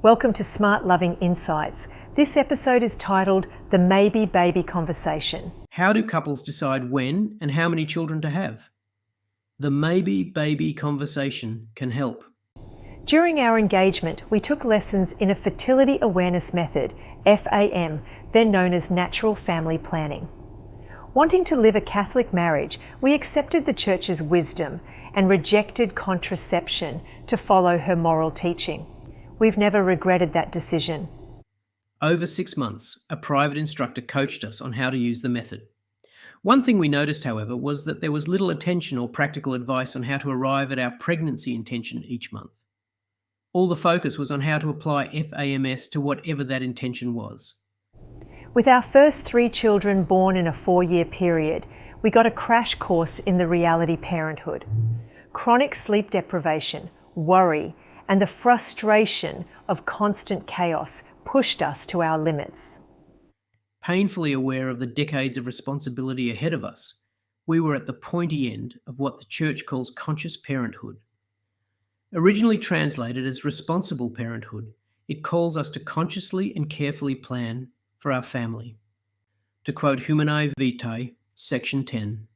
Welcome to SmartLoving Insights. This episode is titled The Maybe Baby Conversation. How do couples decide when and how many children to have? The maybe baby conversation can help. During our engagement, we took lessons in a fertility awareness method, FAM, then known as natural family planning. Wanting to live a Catholic marriage, we accepted the Church's wisdom and rejected contraception to follow her moral teaching. We've never regretted that decision. Over 6 months, a private instructor coached us on how to use the method. One thing we noticed, however, was that there was little attention or practical advice on how to arrive at our pregnancy intention each month. All the focus was on how to apply FAMS to whatever that intention was. With our first 3 children born in a 4-year period, we got a crash course in the reality parenthood. Chronic sleep deprivation, worry, and the frustration of constant chaos pushed us to our limits. Painfully aware of the decades of responsibility ahead of us, we were at the pointy end of what the Church calls conscious parenthood. Originally translated as responsible parenthood, it calls us to consciously and carefully plan for our family. To quote Humanae Vitae, Section 10.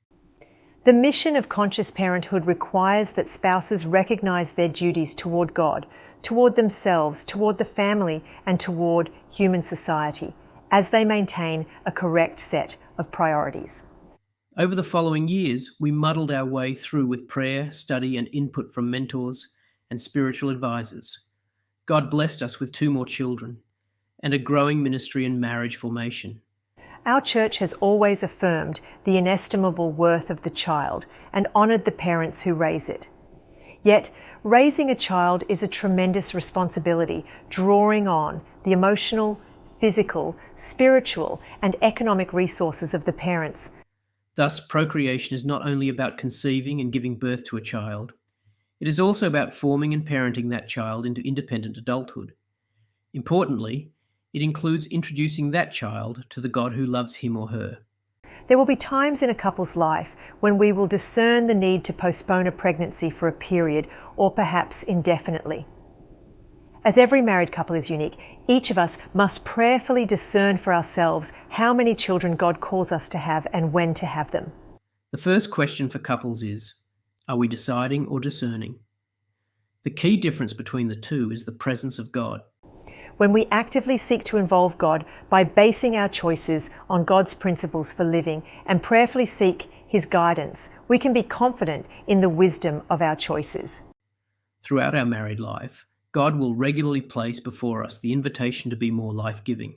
The mission of conscious parenthood requires that spouses recognize their duties toward God, toward themselves, toward the family, and toward human society, as they maintain a correct set of priorities. Over the following years, we muddled our way through with prayer, study, and input from mentors and spiritual advisors. God blessed us with 2 more children and a growing ministry in marriage formation. Our Church has always affirmed the inestimable worth of the child and honoured the parents who raise it. Yet, raising a child is a tremendous responsibility, drawing on the emotional, physical, spiritual, and economic resources of the parents. Thus, procreation is not only about conceiving and giving birth to a child, it is also about forming and parenting that child into independent adulthood. Importantly, it includes introducing that child to the God who loves him or her. There will be times in a couple's life when we will discern the need to postpone a pregnancy for a period or perhaps indefinitely. As every married couple is unique, each of us must prayerfully discern for ourselves how many children God calls us to have and when to have them. The first question for couples is, are we deciding or discerning? The key difference between the two is the presence of God. When we actively seek to involve God by basing our choices on God's principles for living and prayerfully seek His guidance, we can be confident in the wisdom of our choices. Throughout our married life, God will regularly place before us the invitation to be more life-giving.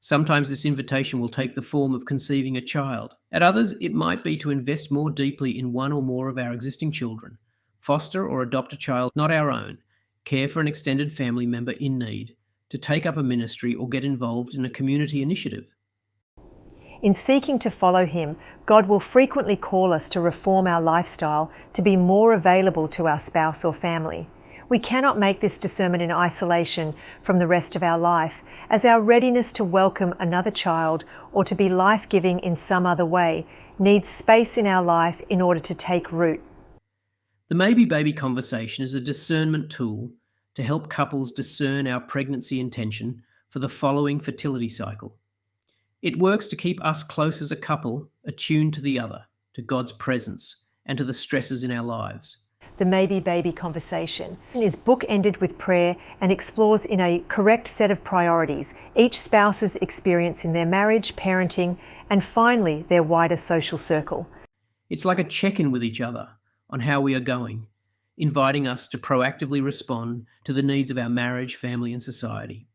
Sometimes this invitation will take the form of conceiving a child. At others, it might be to invest more deeply in one or more of our existing children, foster or adopt a child not our own, care for an extended family member in need, to take up a ministry or get involved in a community initiative. In seeking to follow Him, God will frequently call us to reform our lifestyle to be more available to our spouse or family. We cannot make this discernment in isolation from the rest of our life, as our readiness to welcome another child or to be life-giving in some other way needs space in our life in order to take root. The Maybe Baby conversation is a discernment tool to help couples discern our pregnancy intention for the following fertility cycle. It works to keep us close as a couple, attuned to the other, to God's presence, and to the stresses in our lives. The Maybe Baby conversation is bookended with prayer and explores in a correct set of priorities each spouse's experience in their marriage, parenting, and finally their wider social circle. It's like a check-in with each other on how we are going, inviting us to proactively respond to the needs of our marriage, family, and society.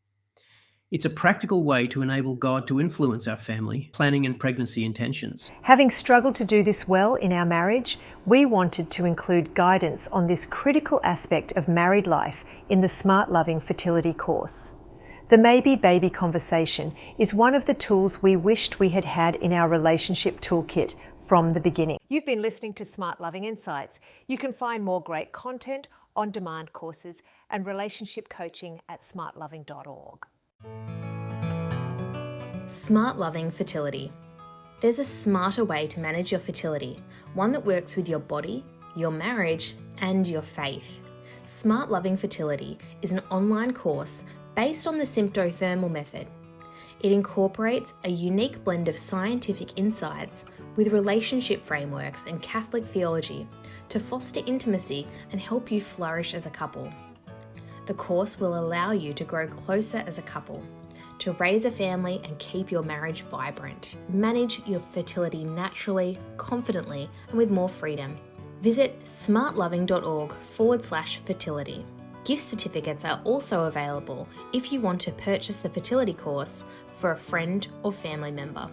It's a practical way to enable God to influence our family, planning, and pregnancy intentions. Having struggled to do this well in our marriage, we wanted to include guidance on this critical aspect of married life in the SmartLoving fertility course. The Maybe Baby conversation is one of the tools we wished we had had in our relationship toolkit from the beginning. You've been listening to SmartLoving Insights. You can find more great content, on-demand courses, and relationship coaching at smartloving.org. SmartLoving Fertility. There's a smarter way to manage your fertility, one that works with your body, your marriage, and your faith. SmartLoving Fertility is an online course based on the symptothermal method. It incorporates a unique blend of scientific insights with relationship frameworks and Catholic theology to foster intimacy and help you flourish as a couple. The course will allow you to grow closer as a couple, to raise a family and keep your marriage vibrant. Manage your fertility naturally, confidently, and with more freedom. Visit smartloving.org/fertility. Gift certificates are also available if you want to purchase the fertility course for a friend or family member.